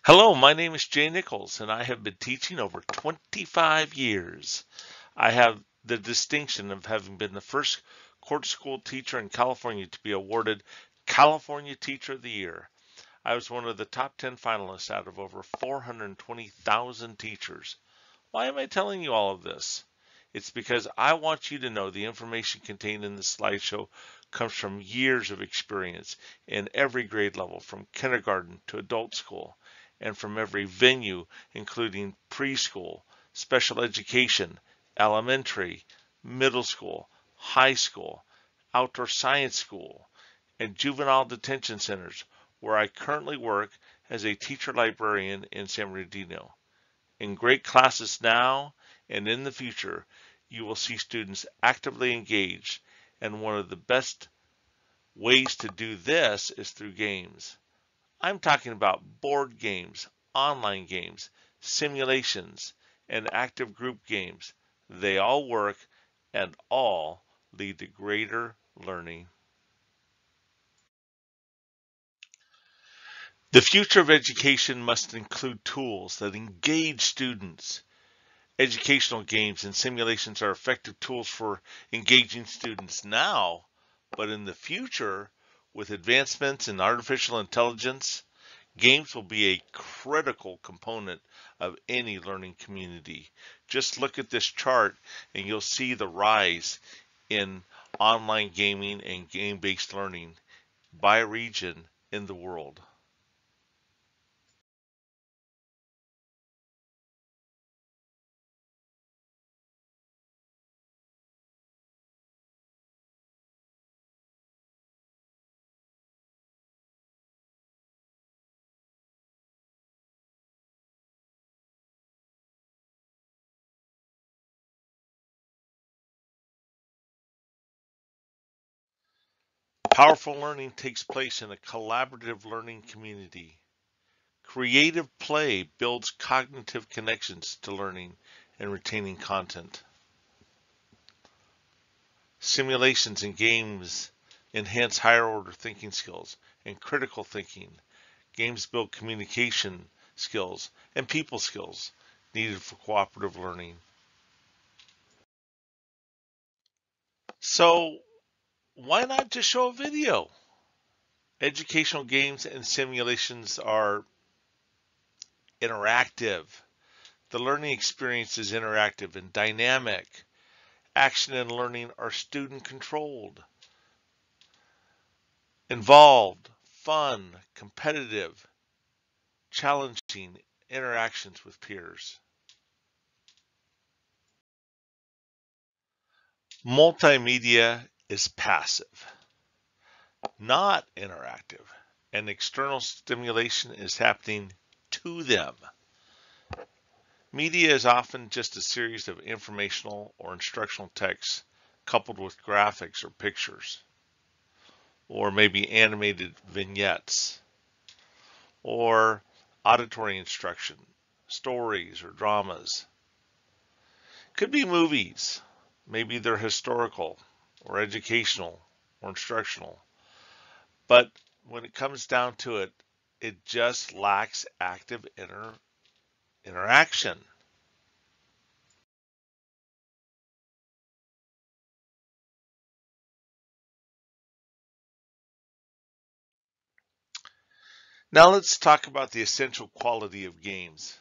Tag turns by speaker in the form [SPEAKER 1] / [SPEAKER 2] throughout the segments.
[SPEAKER 1] Hello, my name is Jay Nichols, and I have been teaching over 25 years. I have the distinction of having been the first quarter school teacher in California to be awarded California Teacher of the Year. I was one of the top 10 finalists out of over 420,000 teachers. Why am I telling you all of this? It's because I want you to know the information contained in this slideshow comes from years of experience in every grade level, from kindergarten to adult school, and from every venue, including preschool, special education, elementary, middle school, high school, outdoor science school, and juvenile detention centers, where I currently work as a teacher librarian in San Bernardino. In great classes now and in the future, you will see students actively engaged, and one of the best ways to do this is through games. I'm talking about board games, online games, simulations, and active group games. They all work and all lead to greater learning. The future of education must include tools that engage students. Educational games and simulations are effective tools for engaging students now, but in the future, with advancements in artificial intelligence, games will be a critical component of any learning community. Just look at this chart and you'll see the rise in online gaming and game-based learning by region in the world. Powerful learning takes place in a collaborative learning community. Creative play builds cognitive connections to learning and retaining content. Simulations and games enhance higher order thinking skills and critical thinking. Games build communication skills and people skills needed for cooperative learning. So why not just show a video? Educational games and simulations are interactive. The learning experience is interactive and dynamic. Action and learning are student controlled, involved, fun, competitive, challenging interactions with peers. Multimedia is passive, not interactive, and external stimulation is happening to them. Media is often just a series of informational or instructional texts coupled with graphics or pictures, or maybe animated vignettes, or auditory instruction, stories or dramas. Could be movies. Maybe they're historical or educational or instructional. But when it comes down to it, it just lacks active interaction. Now let's talk about the essential quality of games.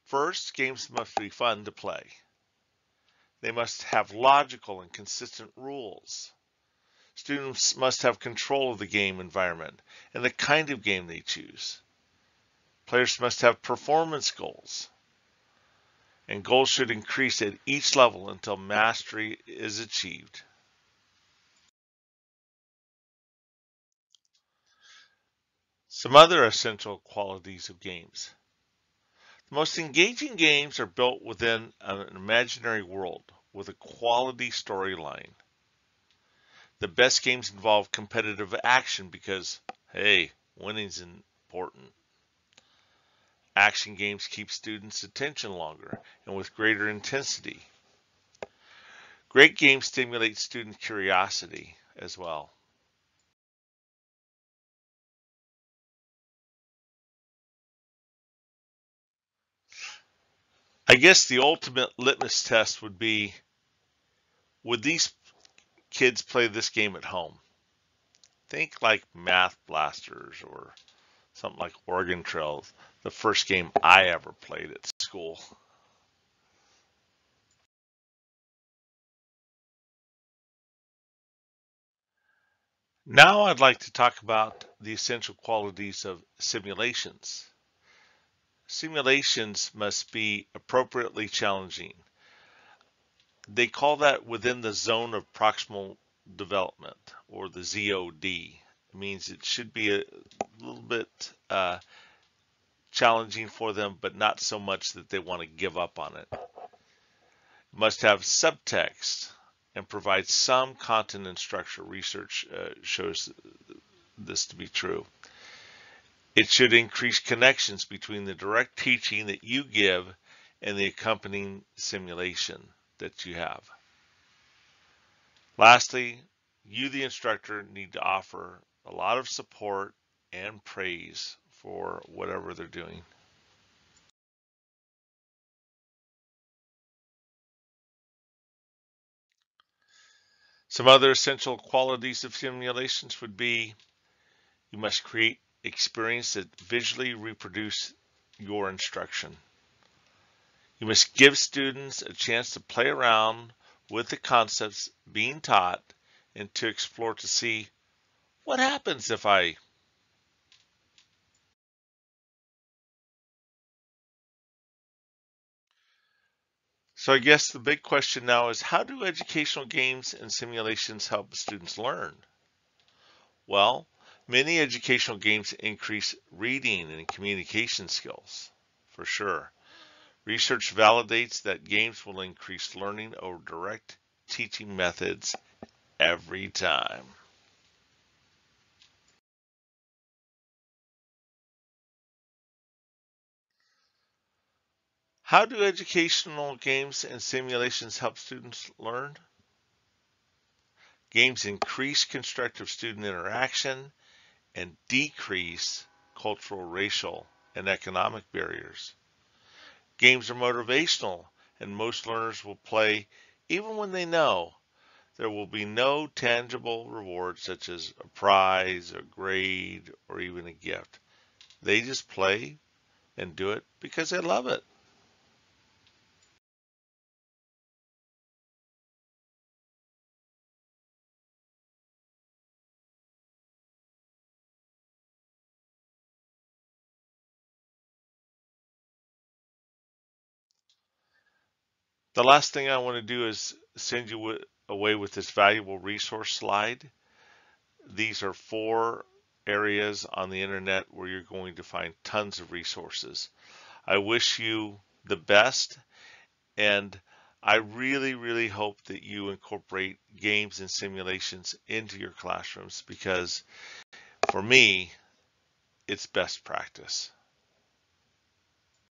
[SPEAKER 1] First, games must be fun to play. They must have logical and consistent rules. Students must have control of the game environment and the kind of game they choose. Players must have performance goals, and goals should increase at each level until mastery is achieved. Some other essential qualities of games. The most engaging games are built within an imaginary world with a quality storyline. The best games involve competitive action because, hey, winning's important. Action games keep students' attention longer and with greater intensity. Great games stimulate student curiosity as well. I guess the ultimate litmus test would be, would these kids play this game at home? Think like Math Blasters or something like Oregon Trail, the first game I ever played at school. Now I'd like to talk about the essential qualities of simulations. Simulations must be appropriately challenging. They call that within the zone of proximal development, or the ZOD. It means it should be a little bit challenging for them, but not so much that they want to give up on it. It must have subtext and provide some content and structure. Research shows this to be true. It should increase connections between the direct teaching that you give and the accompanying simulation that you have. Lastly, you, the instructor, need to offer a lot of support and praise for whatever they're doing. Some other essential qualities of simulations would be, you must create experience that visually reproduce your instruction. You must give students a chance to play around with the concepts being taught and to explore to see what happens if I. So I guess the big question now is, how do educational games and simulations help students learn? Well, many educational games increase reading and communication skills, for sure. Research validates that games will increase learning over direct teaching methods every time. How do educational games and simulations help students learn? Games increase constructive student interaction and decrease cultural, racial, and economic barriers. Games are motivational, and most learners will play even when they know there will be no tangible reward such as a prize, a grade, or even a gift. They just play and do it because they love it. The last thing I want to do is send you away with this valuable resource slide. These are 4 areas on the internet where you're going to find tons of resources. I wish you the best, and I really, really hope that you incorporate games and simulations into your classrooms, because for me, it's best practice.